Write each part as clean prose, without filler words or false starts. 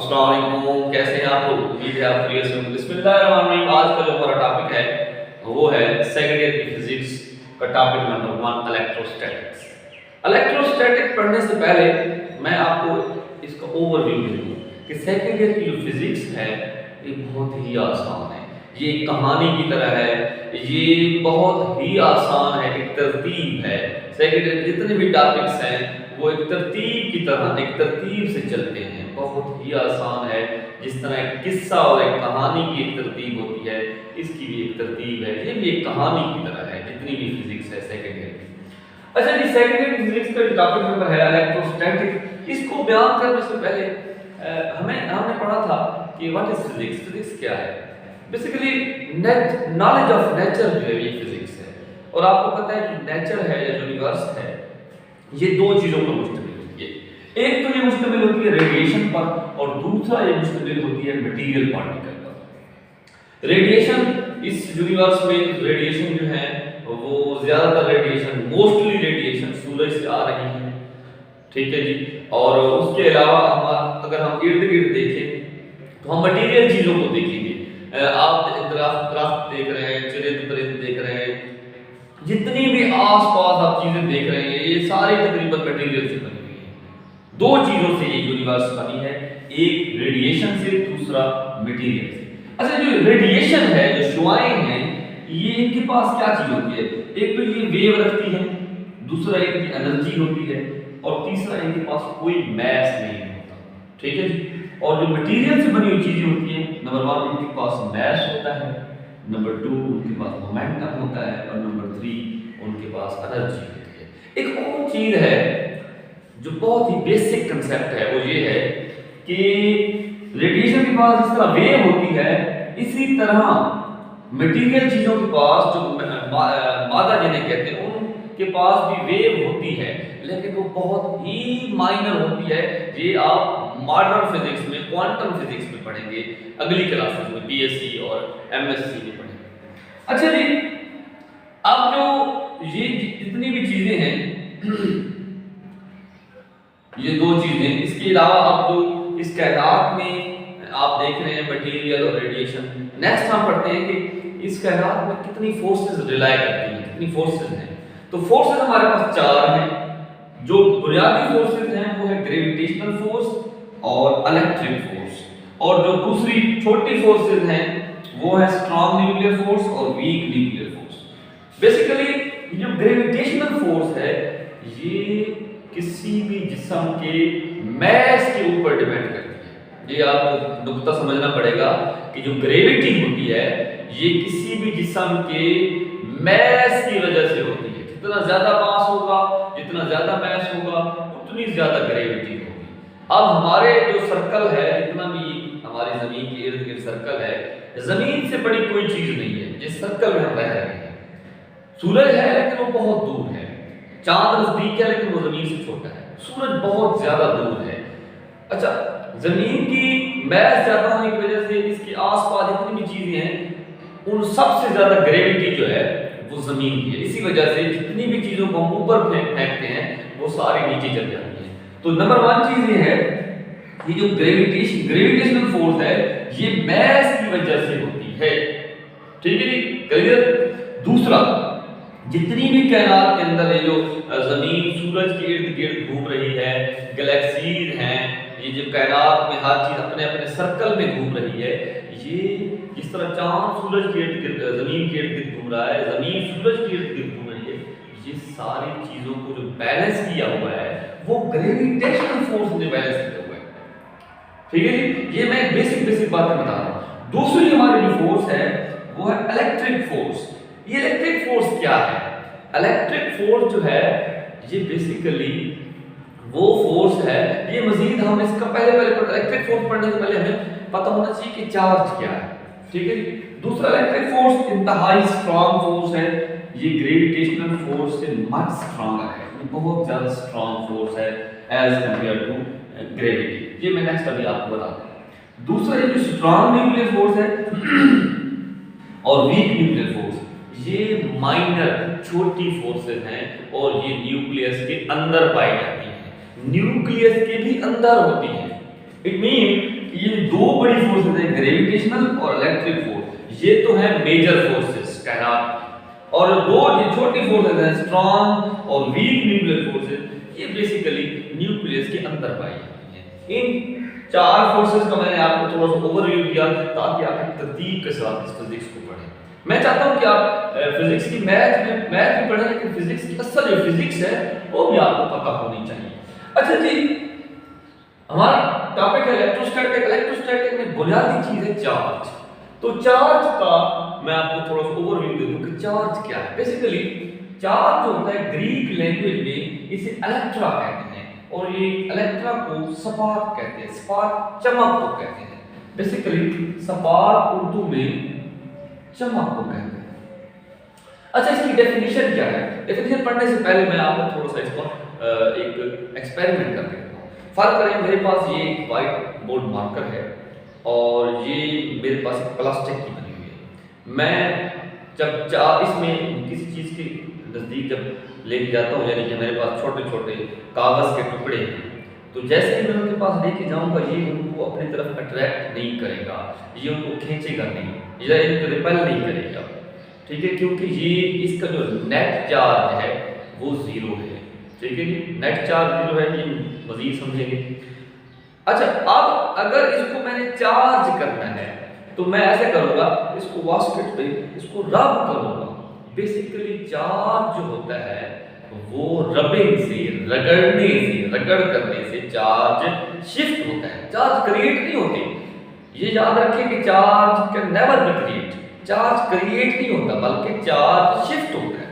अस्सलाम वालेकुम, कैसे हैं आप लोग? उम्मीद है आप खैरियत से होंगे। बिस्मिल्लाहिर्रहमानिर्रहीम। आज का जो हमारा टॉपिक है वो है सेकंड ईयर की फिजिक्स का टॉपिक नंबर 1 इलेक्ट्रोस्टैटिक्स। इलेक्ट्रोस्टैटिक पढ़ने से पहले मैं आपको इसका ओवरव्यू दे दूं कि सेकंड ईयर की जो फिजिक्स है ये बहुत ही आसान है। ये एक कहानी की तरह है, ये बहुत ही आसान है, एक तरतीब है। सेकंड ईयर जितने भी टॉपिक्स हैं वो एक तरतीब की तरह एक तरतीब से चलते हैं, बहुत ही आसान है। जिस तरह एक किस्सा और एक कहानी की एक तरतीब होती है, इसकी भी एक तरतीब है, ये भी एक कहानी की तरह है जितनी भी फिजिक्स है सेकंड ईयर की। अच्छा जी, सेकंड ईयर फिजिक्स का टॉपिक नंबर है इलेक्ट्रोस्टैटिक। इसको बयान करने से पहले हमने पढ़ा था कि व्हाट इज फिजिक्स, फिजिक्स क्या है। बेसिकली नॉलेज ऑफ नेचर जो है ये फिजिक्स है। और आपको पता है कि नेचर है या यूनिवर्स है ये दो चीजों पर मुश्तमिल होती है। एक तो ये मुश्तमिल होती है रेडिएशन पर और दूसरा ये मुश्तमिल होती है मटेरियल पार्टिकल पर। रेडिएशन, इस यूनिवर्स में रेडिएशन जो है वो ज्यादातर रेडिएशन, मोस्टली रेडिएशन सूरज से आ रही है, ठीक है जी। और उसके अलावा अगर हम इर्द गिर्द देखें तो हम मटेरियल चीजों को देखेंगे। आप दरख्त देख रहे हैं, चिरिंद परिंद देख रहे हैं, जितनी भी आसपास आप चीजें देख रहे हैं ये सारी तकरीबन मटेरियल से बनी हुई है। दो चीजों से ये यूनिवर्स बनी है, एक रेडिएशन से, दूसरा मटेरियल से। अच्छा, जो रेडिएशन है, जो शुआएं हैं, ये इनके पास क्या चीज होती है? एक तो ये वेव रखती है, दूसरा इनकी एनर्जी होती है और तीसरा इनके पास कोई मैस नहीं होता, ठीक है जी। और जो मटेरियल से बनी हुई चीजें होती हैं, नंबर 1 इनके पास मैस होता है, नंबर 2 उनके पास मोमेंटम होता है और नंबर 3 उनके पास एनर्जी होती है। एक और चीज है जो बहुत ही बेसिक कंसेप्ट है, वो ये है कि रेडिएशन के पास जिस तरह वेव होती है, इसी तरह मटेरियल चीजों के पास जो मादा जिन्हें कहते हैं उनके पास भी वेव होती है, लेकिन वो बहुत ही माइनर होती है। ये आप मॉडर्न फिजिक्स में, क्वांटम फिजिक्स में पढ़ेंगे, अगली क्लासेस में बीएससी और एमएससी में पढ़ेंगे। अच्छा जी, अब जो ये जितनी भी चीजें हैं ये दो चीजें, इसके अलावा आप जो इस कायनात में आप देख रहे हैं मटेरियल और रेडिएशन। नेक्स्ट हम पढ़ते हैं कि इस कायनात में कितनी फोर्सेस रिलाई करती हैं, कितनी फोर्सेस हैं। तो फोर्सेस हमारे पास 4 हैं। जो बुनियादी फोर्सेस हैं वो है ग्रेविटेशनल फोर्स और इलेक्ट्रिक फोर्स, और जो दूसरी छोटी फोर्सेस हैं वो है स्ट्रॉन्ग न्यूक्लियर फोर्स और वीक न्यूक्लियर फोर्स। बेसिकली जो ग्रेविटेशनल फोर्स है ये किसी भी जिस्म के मैस के ऊपर डिपेंड करती है। ये आपको नुक्ता समझना पड़ेगा कि जो ग्रेविटी होती है ये किसी भी जिस्म के मैस की वजह से होती है। जितना ज्यादा मास होगा, जितना ज्यादा मैस होगा, उतनी ज्यादा ग्रेविटी होगी। अब हमारे जो सर्कल है, जितना भी हमारी जमीन के इर्द गिर्द सर्कल है, जमीन से बड़ी कोई चीज नहीं है जिस सर्कल में हम रह रहे हैं। सूरज है लेकिन वो बहुत दूर है, चांद नजदीक है लेकिन वो जमीन से छोटा है, सूरज बहुत ज्यादा दूर है। अच्छा, जमीन की मैस ज्यादा होने की वजह से इसके आसपास जितनी भी चीजें हैं उन सबसे ज्यादा ग्रेविटी जो है वो जमीन की है। इसी वजह से जितनी भी चीजों को हम ऊपर फेंकते हैं वो सारी नीचे चल जाती हैं। तो नंबर 1 चीज ये है कि जो ग्रेविटेशनल फोर्स है ये मैस की वजह से होती है, ठीक है जी, क्लियर। दूसरा, जितनी भी कायनात के अंदर है, जो जमीन सूरज के इर्द गिर्द घूम रही है, गैलेक्सीज हैं, ये जो कायनात में हर चीज अपने अपने सर्कल में घूम रही है, ये जिस तरह चांद सूरज के इर्द गिर्द, जमीन के इर्द गिर्द घूम रहा है, जमीन सूरज के इर्द गिर्द घूम रही है, ये सारी चीजों को जो बैलेंस किया हुआ है वो ग्रेविटेशनल फोर्स ने बैलेंस किया हुआ है, ठीक है जी। ये मैं बेसिक बातें बता रहा हूं। दूसरी हमारी जो फोर्स है वो है इलेक्ट्रिक फोर्स। ये इलेक्ट्रिक फोर्स क्या है? इलेक्ट्रिक फोर्स जो है ये बेसिकली वो फोर्स है, ये मजीद हम इसका पहले इलेक्ट्रिक फोर्स पढ़ने से पहले हमें पता होना चाहिए कि चार्ज क्या है, ठीक है। दूसरा, इलेक्ट्रिक फोर्स इंतहाई स्ट्रांग फोर्स है, ये ग्रेविटेशनल फोर्स से मच स्ट्रांगर है, ये बहुत ज्यादा स्ट्रांग फोर्स है एज कंपेयर टू ग्रेविटी। ये मैं नेक्स्ट अभी आपको बताता हूं। दूसरा, ये जो स्ट्रांग न्यूक्लियर फोर्स है और वीक न्यूक्लियर फोर्स, ये माइनर छोटी फोर्सेस हैं और ये न्यूक्लियस के अंदर पाई जाती हैं, न्यूक्लियस के भी अंदर होती हैं। इट मीन ये दो बड़ी फोर्सेस है, ग्रेविटेशनल और इलेक्ट्रिक फोर्स, ये तो है मेजर फोर्सेस कायनात, और दो ये छोटी फोर्सेस हैं, स्ट्रॉन्ग और वीक न्यूक्लियर फोर्सेस, ये बेसिकली न्यूक्लियस के अंदर पाई जाती हैं। इन चार फोर्सेस का मैंने आपको थोड़ा सा ओवरव्यू दिया ताकि आप एक तरतीब के साथ इस फिजिक्स को पढ़ें। मैं चाहता हूं कि आप फिजिक्स की मैथ भी पढ़ें, लेकिन फिजिक्स की असल जो फिजिक्स है वो भी आपको पता होनी चाहिए। अच्छा जी, हमारा टॉपिक है इलेक्ट्रोस्टैटिक। इलेक्ट्रोस्टैटिक में बुनियादी चीज है चार्ज। तो चार्ज का मैं आपको थोड़ा सा ओवरव्यू दे दूं कि चार्ज क्या है। बेसिकली चार्ज होता है, ग्रीक लैंग्वेज में इसे इलेक्ट्रा कहते हैं, और ये इलेक्ट्रा को स्पार्क कहते हैं, स्पार्क चमक को कहते हैं। बेसिकली स्पार्क उर्दू में चमक को कहते हैं। अच्छा, इसकी डेफिनेशन क्या है? डेफिनेशन पढ़ने से पहले मैं आपको थोड़ा सा इसको एक एक्सपेरिमेंट करके देता हूं। फर्क करें, मेरे पास ये एक व्हाइट बोर्ड मार्कर है और ये मेरे पास प्लास्टिक की बनी हुई है। मैं जब इसमें किसी चीज के नजदीक जब लेके जाता हूँ, यानी कि मेरे पास छोटे छोटे कागज के टुकड़े हैं, तो जैसे ही मैं उनके पास लेके जाऊंगा, ये उनको अपनी तरफ अट्रैक्ट नहीं करेगा, ये उनको खींचेगा नहीं, ये इनको रिपेल नहीं करेगा, ठीक है, क्योंकि ये इसका जो नेट चार्ज है वो जीरो है। ठीक है जी, नेट चार्ज जीरो है, ये मजीद समझेंगे। अच्छा, अब अगर इसको मैंने चार्ज करना है तो मैं ऐसे करूंगा, इसको बास्केट पे इसको रब करूंगा। बेसिकली चार्ज जो होता है वो रबिंग से, रगड़ने से, रगड़ करने से चार्ज शिफ्ट होता है, चार्ज क्रिएट नहीं होते। ये याद रखें कि charge can never be create, charge create नहीं होता बल्कि चार्ज शिफ्ट होता है।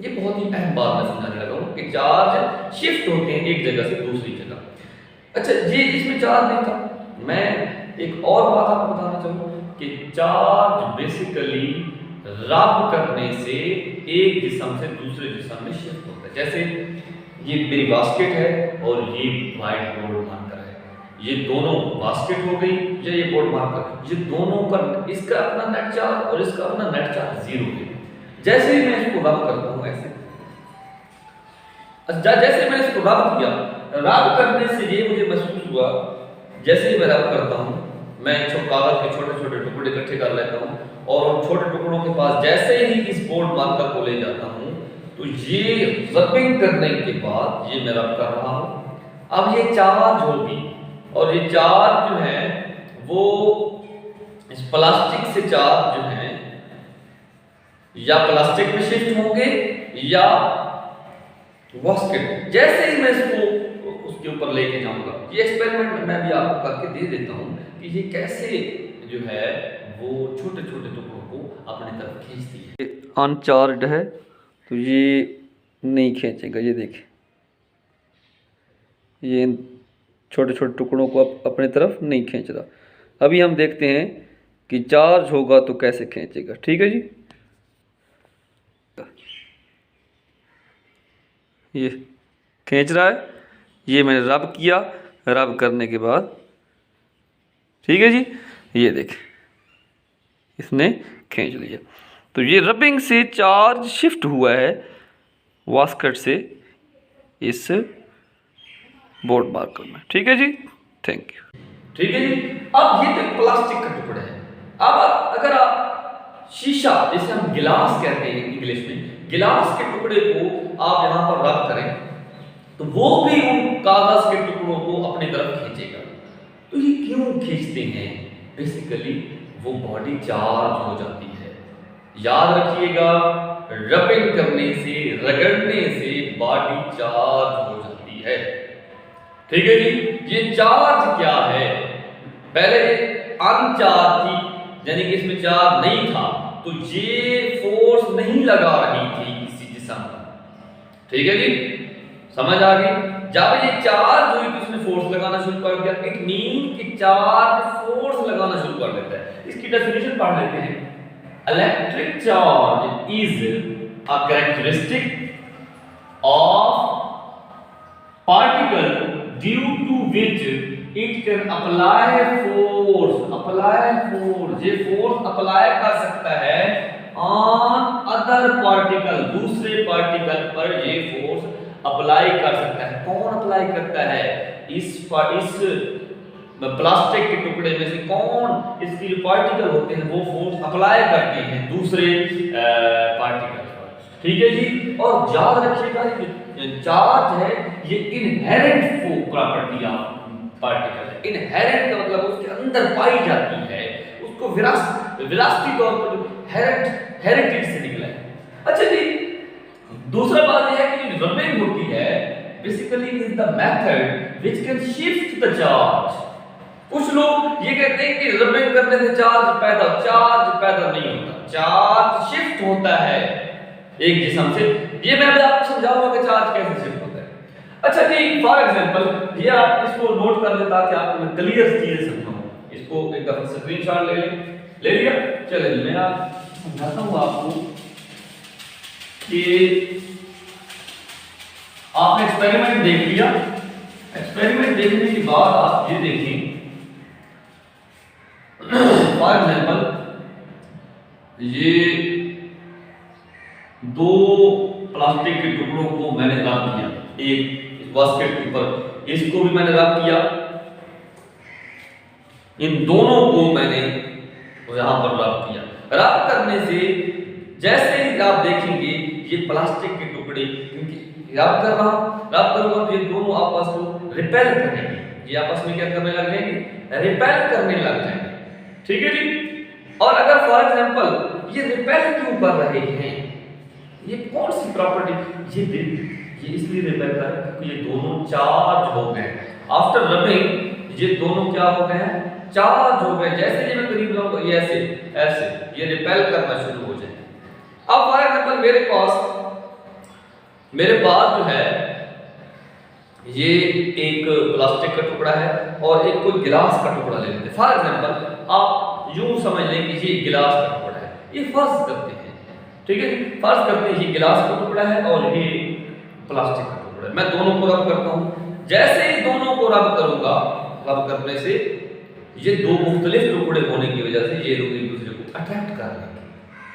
ये बहुत ही अहम बात मैं समझाने लगा हूं कि चार्ज शिफ्ट होते हैं एक जगह से दूसरी जगह। अच्छा, ये इसमें चार्ज नहीं था। मैं एक और बात आपको बताना चाहूंगा कि चार्ज बेसिकली रब करने से एक जिस्म से दूसरे जिस्म में शिफ्ट होता है। जैसे ये मेरी बास्केट है और ये व्हाइट बोर्ड मार्कर है, ये दोनों बास्केट हो गई या ये बोर्ड मार्कर, ये दोनों का इसका अपना नेट चार्ज और इसका अपना नेट चार्ज जीरो है। जैसे ही मैं इसको रब करता हूं ऐसे, जैसे मैंने इसको रब किया, रब करने से ये मुझे महसूस हुआ, जैसे ही मैं रब करता हूं, मैं कागज के छोटे छोटे टुकड़े इकट्ठे कर लेता हूं और उन छोटे टुकड़ों के पास जैसे ही इस बोर्ड मार्कर को ले जाता हूं, तो ये रबिंग करने के बाद ये मैं रब कर रहा हूं। अब ये चार्ज होगी और ये चार्ज जो है वो इस प्लास्टिक से चार्ज जो है या प्लास्टिक में शिफ्ट होंगे या बास्केट। जैसे ही मैं इसको उसके ऊपर लेके जाऊंगा, ये एक्सपेरिमेंट मैं भी आपको करके दे देता हूं कि ये कैसे जो है वो छोटे छोटे टुकड़ों को अपनी तरफ खींचती है। अनचार्ज है तो ये नहीं खींचेगा, ये देखिए, ये छोटे छोटे टुकड़ों को अपनी तरफ नहीं खींच रहा। अभी हम देखते हैं कि चार्ज होगा तो कैसे खींचेगा। ठीक है जी, ये खींच रहा है, ये मैंने रब किया, रब करने के बाद ठीक है जी, ये देखें इसने खींच लिया। तो ये रबिंग से चार्ज शिफ्ट हुआ है वास्केट से इस बोर्ड मार्कर में। ठीक है जी, थैंक यू। ठीक है जी, अब ये तो प्लास्टिक का टुकड़ा है। अब अगर आप शीशा, जिसे हम गिलास कहते हैं इंग्लिश में, गिलास के टुकड़े को आप यहाँ पर रब करें तो वो भी उन कागज के टुकड़ों को अपनी तरफ खींचेगा। तो ये क्यों खींचते हैं? बेसिकली वो बॉडी चार्ज हो जाती है। याद रखिएगा, रबिंग करने से, रगड़ने से बॉडी चार्ज हो जाती है। ठीक है जी, ये चार्ज क्या है? पहले अनचार्ज थी, यानी कि इसमें चार्ज नहीं था, तो ये फोर्स नहीं लगा रही थी किसी जिस्म पर। ठीक है जी, समझ आ गई? जब ये चार्ज हुई तो इसने फोर्स लगाना शुरू कर दिया। इट मीन कि चार्ज फोर्स लगाना शुरू कर देता है। इसकी डेफिनेशन पढ़ लेते हैं। Electric charge is a characteristic of particle due to which it can apply force. Apply force, ये फोर्स अप्लाई कर सकता है ऑन अदर पार्टिकल, दूसरे पार्टिकल पर ये फोर्स अप्लाई कर सकता है। कौन अप्लाई करता है? इस प्लास्टिक के टुकड़े में से कौन इसकी जो पार्टिकल होते हैं वो फोर्स अप्लाई करते हैं दूसरे पार्टिकल पर, ठीक है जी। और याद रखिएगा ये चार्ज है ये इनहेरेंट प्रॉपर्टी ऑफ पार्टिकल है। इनहेरेंट का मतलब उसके अंदर पाई जाती है, उसको विरासती तौर पर हेरिटेज से निकला है। अच्छा जी, दूसरा बात यह है कि जो रबिंग होती है basically is the method which can shift the charge. कुछ लोग ये कहते हैं कि रबिंग करने से चार्ज पैदा नहीं होता, चार्ज शिफ्ट होता है एक जिस्म से। ये मैं भी आपको समझाऊंगा कि चार्ज कैसे शिफ्ट होता है। अच्छा जी, फॉर एग्जांपल ये आप इसको नोट कर लें ताकि आपको मैं क्लियर चीजें समझाऊं। इसको एक दफा स्क्रीनशॉट ले लिया। चलिए मैं समझाता हूं आपको कि आपने एक्सपेरिमेंट देख लिया। एक्सपेरिमेंट देखने के बाद आप ये देखें, फॉर एग्जांपल ये दो प्लास्टिक के टुकड़ों को मैंने रख दिया एक बास्केट के ऊपर, इसको भी मैंने रख किया, इन दोनों को मैंने यहां पर रख किया। रख करने से जैसे ही आप देखेंगे ये प्लास्टिक के टुकड़े रब करूंगा तो ये दोनों आपस को रिपेल करेंगे, ये आपस में क्या करने लग जाएंगे, रिपेल करने लग जाएंगे, ठीक है जी। और अगर फॉर एग्जांपल ये रिपेल क्यों कर रहे हैं, ये कौन सी प्रॉपर्टी, ये इसलिए रिपेल कर रहे हैं क्योंकि ये दोनों चार्ज हो गए। आफ्टर रबिंग ये दोनों क्या हो गए हैं, चार्ज हो गए। जैसे ही मैं करीब लाऊंगा ये ऐसे ये रिपेल करना शुरू हो जाए। अब फॉर एग्जांपल मेरे पास जो है ये एक प्लास्टिक का टुकड़ा है और एक कोई गिलास का टुकड़ा ले लेते हैं। फॉर एग्जांपल आप यूं समझ लें कि ये गिलास का टुकड़ा है, ये फर्ज करते हैं, ठीक है, फर्ज करते हैं ये गिलास का टुकड़ा है और ये प्लास्टिक का टुकड़ा है। मैं दोनों को रब करता हूं। जैसे ही दोनों को रब करूंगा, रब करने से ये दो मुख्तलिफ टुकड़े होने की वजह से ये एक दूसरे को अट्रैक्ट कर लेंगे।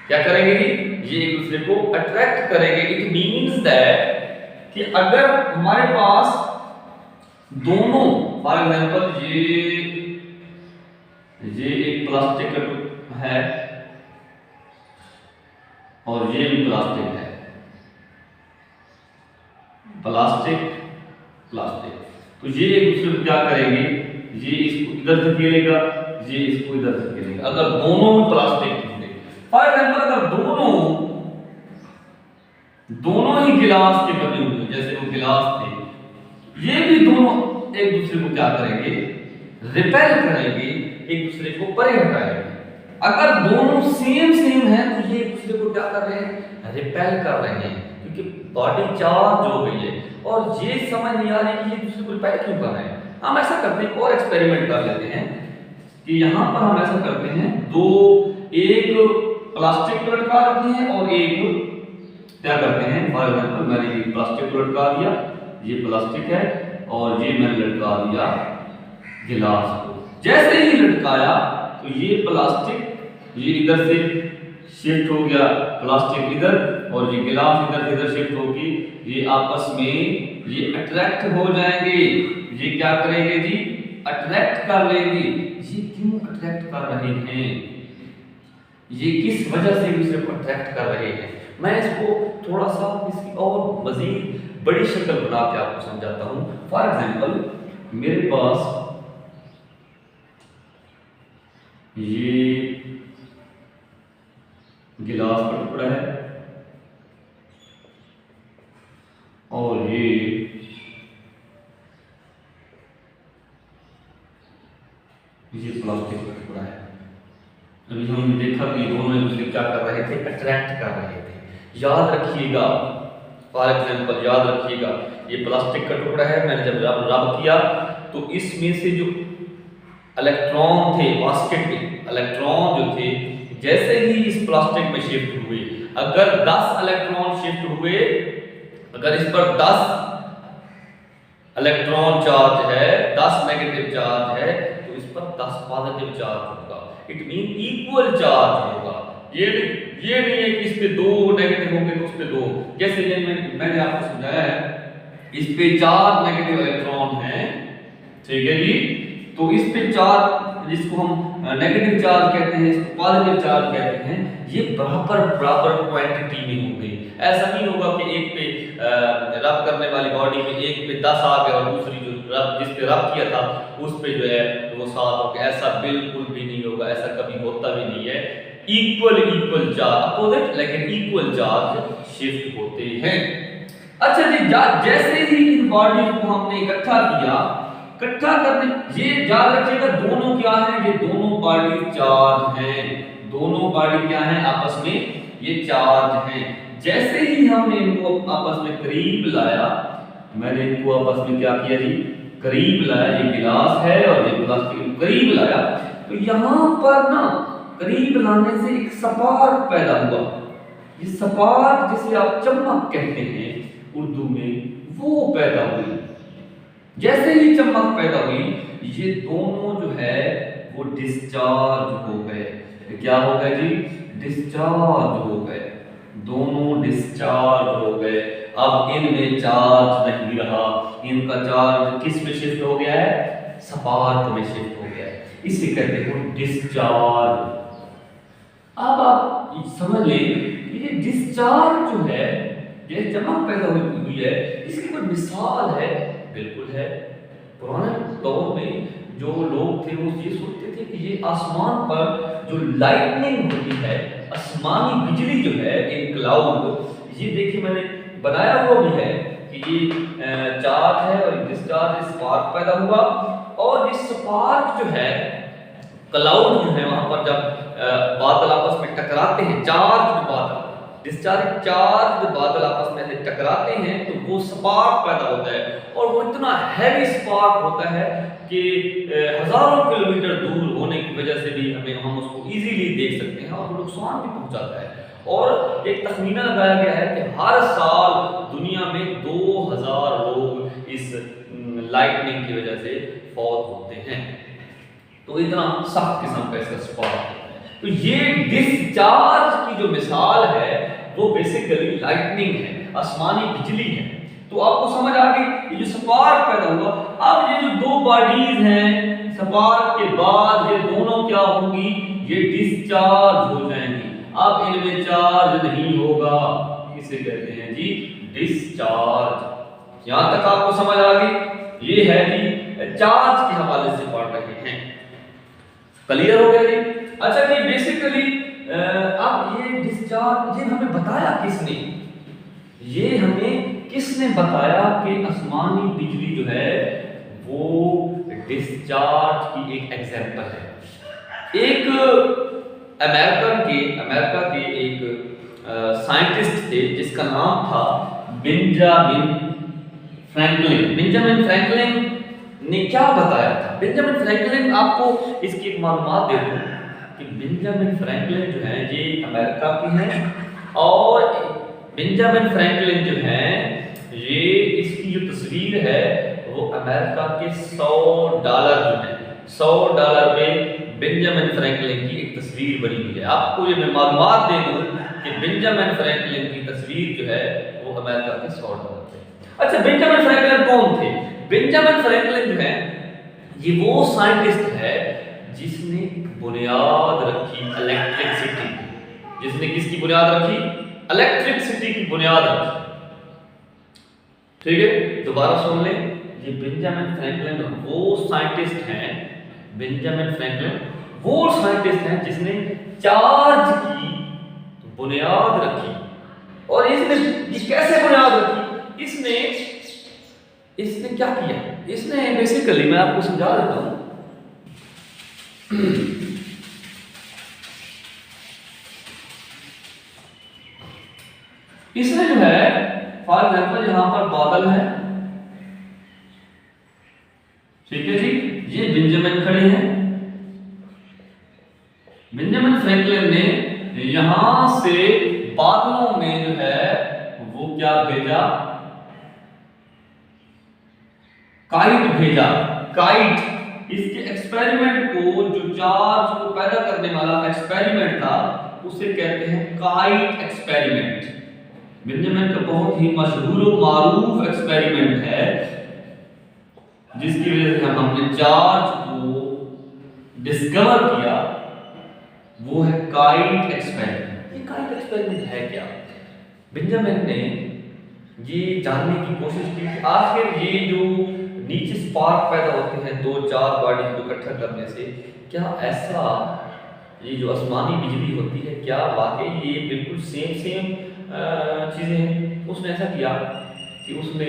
क्या करेंगे जी, ये एक दूसरे को अट्रैक्ट करेंगे। इट मींस दैट कि अगर हमारे पास दोनों, फॉर एग्जांपल ये एक प्लास्टिक का टुकड़ा है और ये भी प्लास्टिक है, प्लास्टिक, तो ये एक दूसरे को क्या करेंगे, ये इसको इधर धकेलेगा, ये इसको इधर धकेलेगा। अगर दोनों में प्लास्टिक होंगे, फॉर एग्जांपल अगर दोनों ही गिलास के बने हुए, जैसे वो गिलास थे, ये भी दोनों एक दूसरे को क्या करेंगे, रिपेल करेंगे, एक दूसरे को परे हटाएंगे। अगर दोनों सेम है तो ये एक दूसरे को क्या कर रहे हैं, रिपेल कर रहे हैं, क्योंकि बॉडी चार्ज हो गई है। और ये समझ नहीं आ रही कि ये दूसरे को रिपेल क्यों कर रहे हैं। हम ऐसा करते हैं, और एक्सपेरिमेंट कर लेते हैं कि यहां पर हम ऐसा करते हैं, एक प्लास्टिक को लटका देते हैं और एक क्या करते हैं, फॉर एग्जांपल मैंने ये प्लास्टिक को लटका दिया, ये प्लास्टिक है, और ये मैंने लटका दिया गिलास को। जैसे ही लटकाया तो ये प्लास्टिक ये इधर से शिफ्ट हो गया, प्लास्टिक इधर, और ये गिलास इधर से इधर शिफ्ट होगी, ये आपस में ये अट्रैक्ट हो जाएंगे। ये क्या करेंगे जी, अट्रैक्ट कर लेंगे। ये क्यों अट्रैक्ट कर रहे हैं, ये किस वजह से एक दूसरे को अट्रैक्ट कर रहे हैं, मैं इसको थोड़ा सा इसकी और मजीद बड़ी शक्ल बना के आपको समझाता हूं। फॉर एग्जांपल मेरे पास ये गिलास का टुकड़ा है और ये प्लास्टिक का टुकड़ा है। अभी हमने देखा कि दोनों एक दूसरे क्या कर रहे थे, अट्रैक्ट कर रहे थे। याद रखिएगा, फॉर एग्जांपल याद रखिएगा, ये प्लास्टिक का टुकड़ा है, मैंने जब रब किया तो इसमें से जो इलेक्ट्रॉन थे, बास्केट में इलेक्ट्रॉन जो थे, जैसे ही इस प्लास्टिक में शिफ्ट हुए, अगर 10 इलेक्ट्रॉन शिफ्ट हुए, अगर इस पर 10 इलेक्ट्रॉन चार्ज है, 10 नेगेटिव चार्ज है, तो इस पर 10 पॉजिटिव चार्ज होगा। इट मीन इक्वल चार्ज होगा। ये नहीं है कि इस पे 2 नेगेटिव होंगे तो उस पे 2, जैसे मैंने आपको समझाया है, इस पे 4 नेगेटिव इलेक्ट्रॉन हैं, ठीक है जी, तो इस पे चार्ज, जिसको हम नेगेटिव चार्ज कहते हैं, इसको पॉजिटिव चार्ज कहते हैं, ये बराबर बराबर क्वांटिटी में होंगे। ऐसा नहीं होगा कि एक पे रब करने वाली बॉडी में एक पे 10 आ गया और दूसरी जो रब जिस पे रब किया था उस पे जो है वो 7 हो गया। ऐसा बिल्कुल भी नहीं होगा, ऐसा कभी होता भी नहीं है। इक्वल चार्ज अपोजिट लेकिन इक्वल चार्ज शिफ्ट होते हैं। अच्छा जी, जैसे ही इन बॉडीज को हमने इकट्ठा किया, इकट्ठा करने, ये याद रखिएगा दोनों क्या है, ये दोनों बॉडी चार्ज हैं, दोनों बॉडी क्या है आपस में ये चार्ज हैं। जैसे ही हमने इनको आपस में करीब लाया, मैंने इनको आपस में क्या किया जी, करीब लाया, ये गिलास है और ये गिलास के करीब लाया, तो यहां पर ना करीब लाने से एक स्पार्क पैदा हुआ। ये स्पार्क जिसे आप चमक कहते हैं उर्दू में, वो पैदा हुई। जैसे ही चमक पैदा हुई, ये दोनों जो है वो डिस्चार्ज हो गए। क्या हो गए जी, डिस्चार्ज हो गए, दोनों डिस्चार्ज हो गए। अब इनमें चार्ज नहीं रहा, इनका चार्ज किस में शिफ्ट हो गया है, स्पार्क में शिफ्ट हो गया है, इसे कहते हैं डिस्चार्ज। अब आप समझ लें ये डिस्चार्ज जो है, ये चमक पैदा हुई है, इसकी कोई मिसाल है, बिल्कुल है। पुराने दौर में जो लोग थे वो ये सोचते थे कि ये आसमान पर जो लाइटनिंग होती है, आसमानी बिजली जो है, इन क्लाउड, ये देखिए मैंने बनाया हुआ भी है कि ये चार्ज है और डिस्चार्ज, स्पार्क पैदा हुआ, और इस स्पार्क जो है, क्लाउड जो है, वहां पर जब बादल आपस में टकराते हैं, चार्ज बादल, डिस्चार्ज चार्ज बादल आपस में टकराते हैं, तो वो स्पार्क पैदा होता है, और वो इतना हैवी स्पार्क होता है कि हजारों किलोमीटर दूर होने की वजह से भी हम उसको इजीली देख सकते हैं और नुकसान भी पहुंचाता है। और एक तखमीना लगाया गया है कि हर साल दुनिया में 2000 लोग इस लाइटनिंग की वजह से फौत होते हैं। तो इतना सख्त किस्म का इसका स्पार्क है। तो ये डिस्चार्ज की जो मिसाल है वो बेसिकली लाइटनिंग है, आसमानी बिजली है। तो आपको समझ आ गई, ये जो स्पार्क पैदा हुआ, अब ये जो दो बॉडीज हैं, स्पार्क के बाद ये दोनों क्या होंगी, ये डिस्चार्ज हो जाएंगी। अब इनमें चार्ज नहीं होगा, इसे कहते हैं जी डिस्चार्ज। यहां तक आपको समझ आ गई, ये है जी चार्ज के हवाले से पढ़ रहे हैं। क्लियर हो गया जी? अच्छा जी, बेसिकली अब ये डिस्चार्ज, ये हमें बताया किसने, ये हमें किसने बताया कि आसमानी बिजली जो है वो डिस्चार्ज की एक एग्जांपल है। एक अमेरिका के एक साइंटिस्ट थे जिसका नाम था बेंजामिन फ्रैंकलिन। बेंजामिन फ्रैंकलिन ने क्या बताया था? बेंजामिन फ्रैंकलिन, आपको इसकी एक मालूमात दे दूं कि बेंजामिन फ्रैंकलिन जो है ये अमेरिका के हैं, और बेंजामिन फ्रैंकलिन जो है ये, इसकी जो तस्वीर है वो अमेरिका के $100 जो है, $100 में बेंजामिन फ्रैंकलिन की एक तस्वीर बनी हुई है। आपको ये मैं मालूमात दे दूं कि बेंजामिन फ्रैंकलिन की तस्वीर जो है वो अमेरिका के $100 थे। अच्छा, बेंजामिन फ्रैंकलिन कौन थे? बेंजामिन फ्रैंकलिन जो है ये वो साइंटिस्ट है जिसने बुनियाद रखी इलेक्ट्रिसिटी, जिसने किसकी बुनियाद रखी? इलेक्ट्रिसिटी की बुनियाद रखी। ठीक है, दोबारा सुन लें, ये बेंजामिन फ्रैंकलिन वो साइंटिस्ट हैं, बेंजामिन फ्रैंकलिन वो साइंटिस्ट हैं जिसने चार्ज की बुनियाद रखी। और इसने कैसे बुनियाद रखी? इसने क्या किया? इसने बेसिकली, मैं आपको समझा देता हूं, इसने जो है, फॉर एग्जाम्पल यहां पर बादल है, ठीक है जी, ये बेंजामिन खड़े हैं। बेंजामिन फ्रैंकलिन ने यहां से बादलों में जो है वो क्या भेजा? काइट भेजा। काइट, इसके एक्सपेरिमेंट को, जो चार्ज को पैदा करने वाला एक्सपेरिमेंट था, उसे कहते हैं काइट एक्सपेरिमेंट। बेंजामिन का बहुत ही मशहूर और मारूफ एक्सपेरिमेंट है जिसकी वजह से हमने चार्ज को डिस्कवर किया वो है काइट एक्सपेरिमेंट। ये काइट एक्सपेरिमेंट है क्या? बेंजामिन ने ये जानने की कोशिश की कि आखिर ये जो नीचे स्पार्क पैदा होते हैं दो चार बॉडीज को इकट्ठा करने से, क्या ऐसा ये जो आसमानी बिजली होती है क्या वाकई ये बिल्कुल सेम चीज़ें हैं? उसने ऐसा किया कि उसने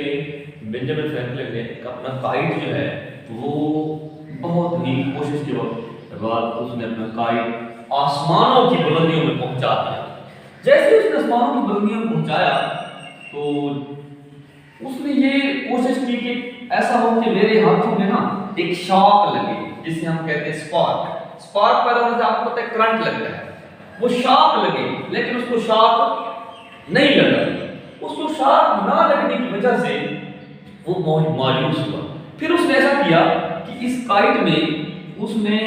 बेंजामिन फ्रैंकलिन ने अपना काइट जो है वो बहुत ही कोशिश के बाद उसने अपना काइट आसमानों की बुलंदियों में पहुंचा दिया। जैसे उसने आसमानों की बुलंदियों में पहुंचाया तो उसने ये कोशिश की कि ऐसा हो कि मेरे हाथों में ना एक शॉक लगे, जिसे हम कहते हैं स्पार्क। स्पार्क पैदा होने से आपको पता है करंट लगता है, वो शॉक लगे, लेकिन उसको शॉक नहीं लगा। उसको शॉक ना लगने की वजह से वो मायूस हुआ। फिर उसने ऐसा किया कि इस काइट में उसने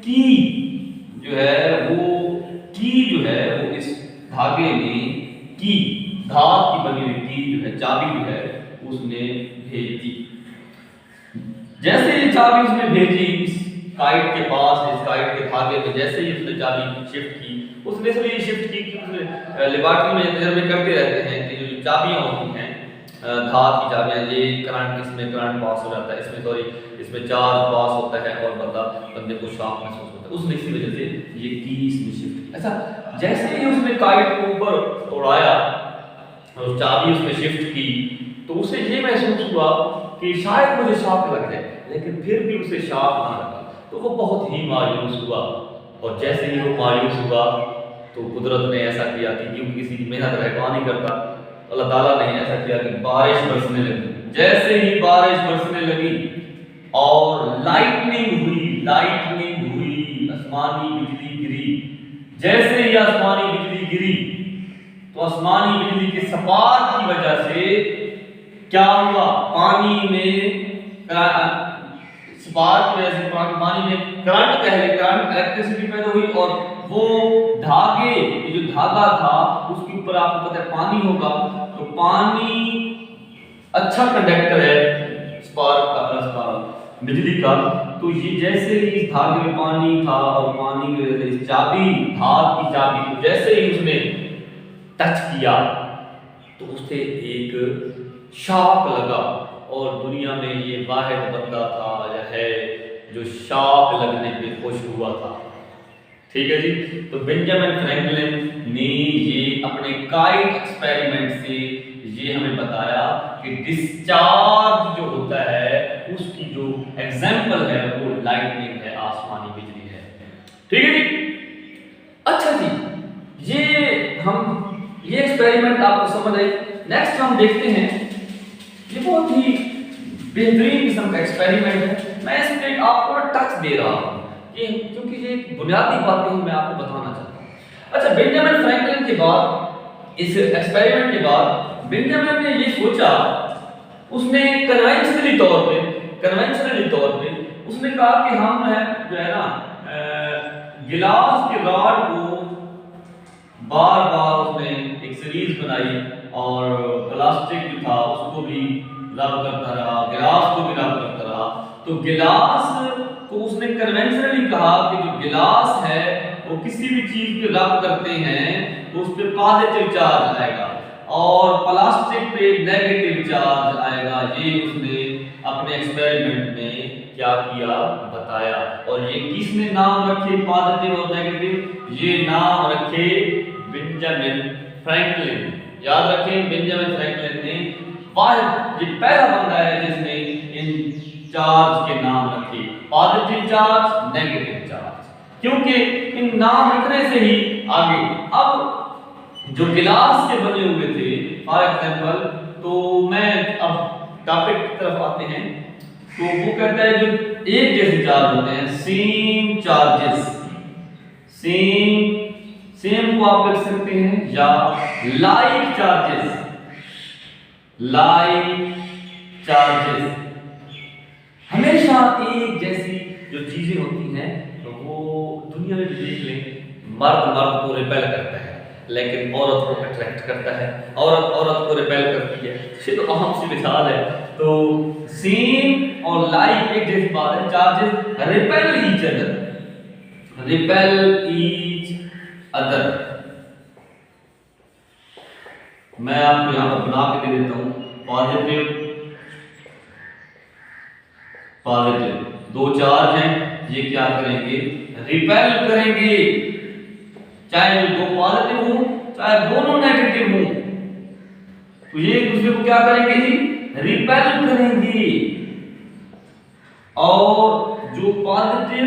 की जो है वो इस धागे में की धात की बनी हुई की जो है चाबी जो है उसने भेज दी। जैसे ये चाबी उसने भेजी इस काइट के पास, इस काइट के धागे में, जैसे ही उसने चाबी शिफ्ट की, उसने इसलिए शिफ्ट की कि उसने लेबोरेटरी में तजर्बे करते रहते हैं कि जो चाबियां होती हैं धात की चाबियां, ये करंट, इसमें करंट पास हो जाता है, इसमें चार्ज पास होता है और बंदे को शॉक महसूस होता है। उसने इसी वजह से ये की इसमें शिफ्ट की। अच्छा, जैसे ही उसने काइट को ऊपर उड़ाया और चाबी उसमें शिफ्ट की तो उसे ये महसूस हुआ कि शायद मुझे शॉक लग जाए, लेकिन फिर भी उसे शॉक ना लगा तो वो बहुत ही मायूस हुआ। और जैसे ही वो मायूस हुआ तो कुदरत ने ऐसा किया कि क्योंकि किसी की मेहनत रहता नहीं करता, अल्लाह ताला ने ऐसा किया कि बारिश बरसने लगी। जैसे ही बारिश बरसने लगी और लाइटनिंग हुई, आसमानी बिजली गिरी। जैसे ही आसमानी बिजली गिरी तो आसमानी बिजली के स्पार्क की वजह से क्या हुआ, पानी में स्पार्क की वजह से पानी में करंट इलेक्ट्रिसिटी पैदा हुई और वो धागे, जो धागा था उसके ऊपर आपको पता है पानी होगा, तो पानी अच्छा कंडक्टर है स्पार्क का, बिजली का। तो ये जैसे ही इस धागे में पानी था और पानी की वजह से इस चाबी, हाथ की चाबी को जैसे ही उसने टच किया तो उसे एक शॉक लगा और दुनिया में ये वाहिद बंदा था है जो शॉक लगने पे खुश हुआ था। ठीक है जी। तो बेंजामिन फ्रैंकलिन ने ये अपने काइट एक्सपेरिमेंट से ये हमें बताया कि डिस्चार्ज जो होता है उसकी जो एग्जाम्पल है वो लाइटनिंग है, आसमानी बिजली है। ठीक है जी। अच्छा जी, ये एक्सपेरिमेंट आपको समझ आई। नेक्स्ट हम देखते हैं, ये बहुत ही बेहतरीन किस्म का एक्सपेरिमेंट है। मैं इसमें आपको टच दे रहा हूँ ये, क्योंकि ये बुनियादी बातें मैं आपको बताना चाहता हूँ। अच्छा, बेंजामिन फ्रैंकलिन के बाद, इस एक्सपेरिमेंट के बाद बेंजामिन ने ये सोचा, उसने कन्वेंशनली तौर पे उसने कहा कि हम जो है ना गिलास के रॉड को बार बार उसने एक सीरीज बनाई और प्लास्टिक जो था उसको भी रब करता रहा, गिलास को भी रब करता रहा। तो गिलास को उसने कन्वेंशनली कहा कि जो गिलास है वो किसी भी चीज पे रब करते हैं तो उस पे पॉजिटिव चार्ज आएगा और प्लास्टिक पे नेगेटिव चार्ज आएगा। ये उसने अपने एक्सपेरिमेंट में क्या किया बताया। और ये किसने नाम रखे पॉजिटिव और नेगेटिव? ये नाम रखे बेंजामिन फ्रैंकलिन। याद रखें, बेंजामिन फ्रैंकलिन ने ये पहला बंदा है जिसने इन चार्ज के नाम रखे, पॉजिटिव चार्ज, नेगेटिव चार्ज, क्योंकि इन नाम रखने से ही आगे अब जो गिलास के बने हुए थे फॉर एग्जांपल, तो मैं अब टॉपिक की तरफ आते हैं, तो वो कहता है जो एक जैसे चार्ज होते हैं, सेम चार्जेस, सेम को आप लिख सकते हैं या लाइक चार्जेस, हमेशा एक जैसी जो चीजें होती हैं तो वो दुनिया में देख लें, मर्द को रिपेल करता है लेकिन औरत को अट्रैक्ट करता है, औरत को रिपेल करती है। ये तो अहम सी मिसाल है। तो सेम और लाइक एक जैसी बात है, charges repel each other, repel each other. मैं आपको यहां पर बना के दे देता हूं, पॉजिटिव पॉजिटिव, दो चार्ज हैं, ये क्या करेंगे, रिपेल करेंगे, चाहे दो पॉजिटिव हो चाहे दोनों नेगेटिव हो, तो ये एक दूसरे को क्या करेंगे जी, रिपेल करेंगे। और जो positive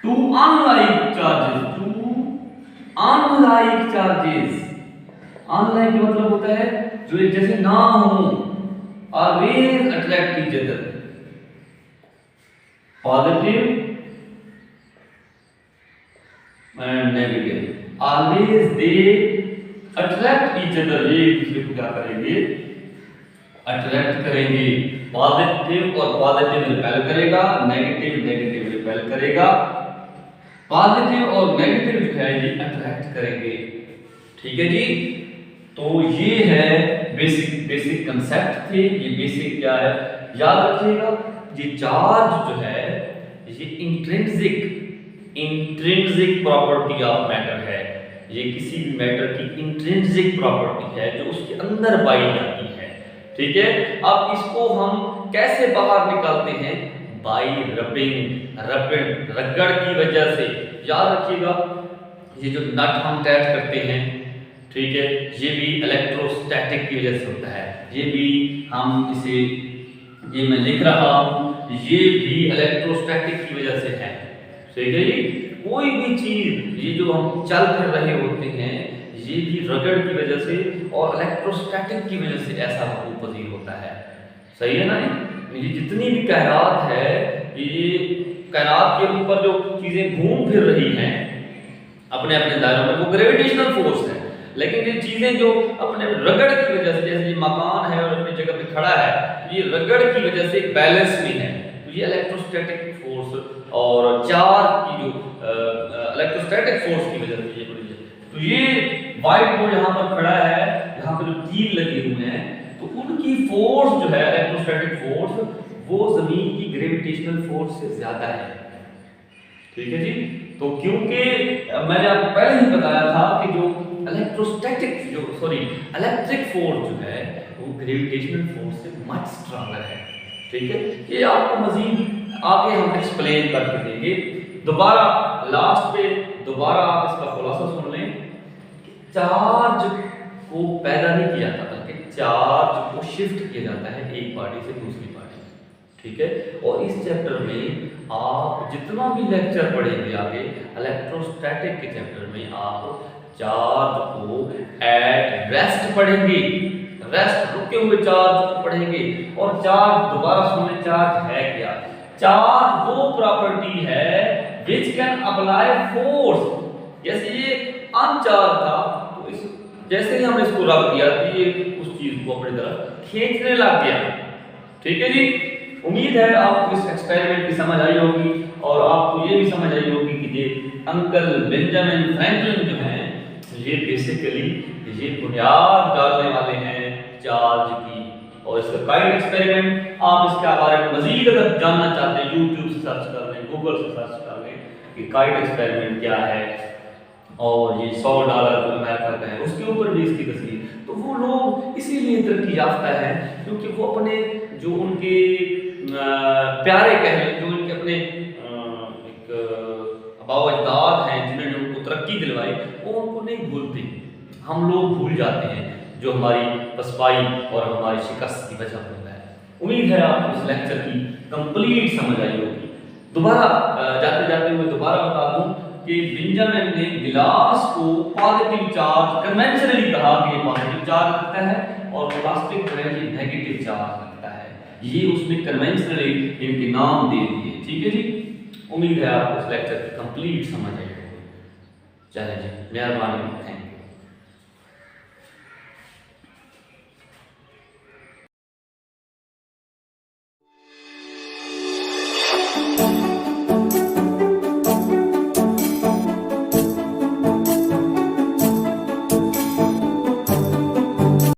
to unlike charges, unlike का मतलब होता है जो एक जैसे ना हो, always attract each other, positive and negative, always they attract each other, ये एक दूसरे को क्या करेंगे, अट्रैक्ट करेंगे। पॉजिटिव और पॉजिटिव रिपेल करेगा, नेगेटिव नेगेटिव रिपेल करेगा, पॉजिटिव और नेगेटिव जो है ये अट्रैक्ट करेंगे। ठीक है जी, तो ये है बेसिक कंसेप्ट थे, ये बेसिक क्या है याद रखिएगा। ये चार्ज जो है ये इंट्रिंसिक प्रॉपर्टी ऑफ मैटर है, ये किसी भी मैटर की इंट्रिंसिक प्रॉपर्टी है जो उसके अंदर पाई जाती है। ठीक है, अब इसको हम कैसे बाहर निकालते हैं, बाई रगड़ की वजह से। याद रखिएगा ये जो नट हम टाइट करते हैं, ठीक है, ये भी इलेक्ट्रोस्टैटिक की वजह से होता है, ये भी हम इसे, ये मैं लिख रहा हूं, ये भी इलेक्ट्रोस्टैटिक की वजह से है। ठीक है जी, कोई भी चीज ये जो हम चल फिर रहे होते हैं ये भी रगड़ की वजह से और इलेक्ट्रोस्टैटिक की वजह से ऐसा उपजीव होता है। सही है ना, ये जितनी भी कायनात है, ये कायनात के ऊपर जो चीजें घूम फिर रही हैं अपने अपने दायरों में, वो ग्रेविटेशनल फोर्स है। लेकिन ये चीजें जो अपने रगड़ की वजह से, जैसे ये मकान है और अपनी जगह पे खड़ा है, ये रगड़ की वजह से बैलेंस में है, तो ये इलेक्ट्रोस्टैटिक फोर्स और चार्ज की जो इलेक्ट्रोस्टैटिक फोर्स की वजह से ये बड़ी है। तो ये व्हाइट बोर्ड यहाँ पर खड़ा है, यहाँ पर जो कील लगे हुए हैं, तो उनकी फोर्स जो है इलेक्ट्रोस्टैटिक फोर्स, वो जमीन की ग्रेविटेशनल फोर्स से ज्यादा है। ठीक है जी, तो क्योंकि मैंने आपको पहले ही बताया था कि जो इलेक्ट्रिक फोर्स जो है वो ग्रेविटेशनल फोर्स से मच स्ट्रॉन्गर है। ठीक है, ये आपको मजीद आगे हम एक्सप्लेन करके देंगे। दोबारा लास्ट पे दोबारा आप इसका खुलासा सुन लें, चार्ज को पैदा नहीं किया जाता बल्कि चार्ज को शिफ्ट किया जाता है एक पार्टी से दूसरी पार्टी। ठीक है, और इस चैप्टर में आप जितना भी लेक्चर पढ़ेंगे आगे इलेक्ट्रोस्टैटिक के चैप्टर में आप चार्ज को एट रेस्ट पढ़ेंगे, रेस्ट रुके हुए चार्ज को पढ़ेंगे। और चार्ज दोबारा सुने, चार्ज है क्या, चार्ज वो प्रॉपर्टी है विच कैन अप्लाई फोर्स। जैसे ये अनचार्ज था, तो इस जैसे ही हमने इसको रख दिया तो ये उस चीज को अपनी तरफ खींचने लग गया। ठीक है जी, उम्मीद है आपको इस एक्सपेरिमेंट की समझ आई होगी और आपको ये भी समझ आई होगी कि ये अंकल बेंजामिन फ्रैंकलिन जो हैं ये बेसिकली ये बुनियाद डालने वाले हैं चार्ज की। और इसका काइट एक्सपेरिमेंट आप इसके बारे में मजीद अगर जानना चाहते हैं यूट्यूब से सर्च कर लें, गूगल से सर्च कर लें कि काइट एक्सपेरिमेंट क्या है, और ये $100 जो अमेरिका का है उसके ऊपर भी इसकी तस्वीर। तो वो लोग इसीलिए तरक्की याफ्ता है क्योंकि वो अपने जो उनके प्यारे कह लें, जो उनके अपने एक आबाओ अजदाद हैं जिन्होंने उनको तरक्की दिलवाई, वो उनको नहीं भूलते। हम लोग भूल जाते हैं जो हमारी पसपाई और हमारी शिकस्त की वजह होता है। उम्मीद है आपको इस लेक्चर की कंप्लीट समझ आई होगी। दोबारा जाते जाते हुए दोबारा बता दूं कि बेंजामिन ने गिलास को पॉजिटिव चार्ज कन्वेंशनली कहा कि ये पॉजिटिव चार्ज रखता है और प्लास्टिक जो है ये नेगेटिव चार्ज रखता है। ये उसने कन्वेंशनली इनके नाम दे दिए। ठीक है जी, उम्मीद है आपको इस लेक्चर की कंप्लीट समझ आई होगी। चलिए जी, मेहरबानी, थैंक यू।